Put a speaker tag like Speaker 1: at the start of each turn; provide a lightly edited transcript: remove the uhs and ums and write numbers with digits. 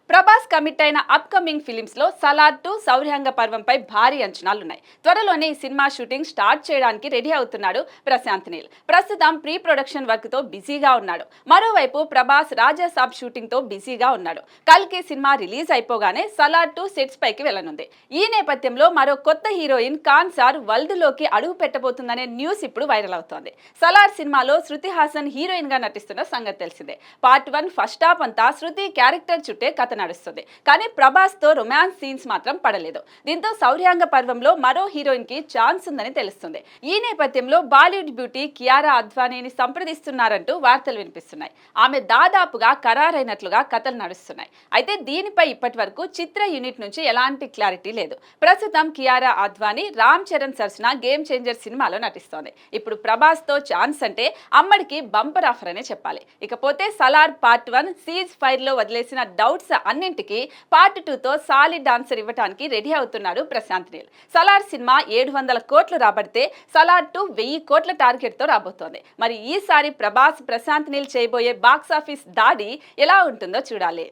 Speaker 1: Prabhas commit అయిన upcoming films లో సలార్ 2 సౌర్యాంగ పర్వంపై భారీ అంచనాలున్నాయి. త్వరలోనే ఈ సినిమా షూటింగ్ స్టార్ట్ చేయడానికి రెడీ అవుతున్నాడు ప్రశాంత్ నీల్. ప్రస్తుతం ప్రీ ప్రొడక్షన్ వర్క్ తో బిజీగా ఉన్నాడు. మరోవైపు ప్రభాస్ రాజా సాబ్ షూటింగ్ తో బిజీగా ఉన్నాడు. కల్కి సినిమా రిలీజ్ అయిపోగానే సలార్ 2 సెట్స్ పైకి వెళ్లనుంది. ఈ నేపథ్యంలో మరో కొత్త హీరోయిన్ కాన్సార్ వరల్డ్ లోకి అడుగు పెట్టబోతుందనే న్యూస్ ఇప్పుడు వైరల్ అవుతోంది. సలార్ సినిమాలో శృతి హాసన్ హీరోయిన్ గా నటిస్తున్న సంగతి తెలిసిందే. పార్ట్ 1 ఫస్ట్ హాఫ్ అంతా శృతి క్యారెక్టర్ చుట్టే కథ నడుస్తుంది. కానీ ప్రభాస్ తో రొమాన్స్ సీన్స్ మాత్రం పడలేదు. దీంతో సౌర్యాంగ పర్వంలో మరో హీరోయిన్ కి ఛాన్స్ ఉందని తెలుస్తుంది. ఈ నేపథ్యంలో బాలీవుడ్ బ్యూటీ కియారా అద్వానీని సంప్రదిస్తున్నారంటూ వార్తలు వినిపిస్తున్నాయి. ఆమె దాదాపుగా ఖరారైనట్లుగా కథలు నడుస్తున్నాయి. అయితే దీనిపై ఇప్పటి వరకు చిత్ర యూనిట్ నుంచి ఎలాంటి క్లారిటీ లేదు. ప్రస్తుతం కియారా అద్వానీ రామ్ చరణ్ సరసన గేమ్ చేంజర్ సినిమాలో నటిస్తోంది. ఇప్పుడు ప్రభాస్ తో ఛాన్స్ అంటే అమ్మడికి బంపర్ ఆఫర్ అనే చెప్పాలి. ఇకపోతే సలార్ పార్ట్ 1 సీజ్ ఫైర్ లో వదిలేసిన డౌట్స్ అన్నింటికి పార్ట్ 2 తో సాలిడ్ ఆన్సర్ ఇవ్వడానికి రెడీ అవుతున్నాడు ప్రశాంత్ నీల్. సలార్ సినిమా 700 కోట్లు రాబడితే సలార్ 2 1000 కోట్ల టార్గెట్ తో రాబోతోంది. మరి ఈసారి ప్రభాస్ ప్రశాంత్ నీల్ చేయబోయే బాక్సాఫీస్ దాడి ఎలా ఉంటుందో చూడాలి.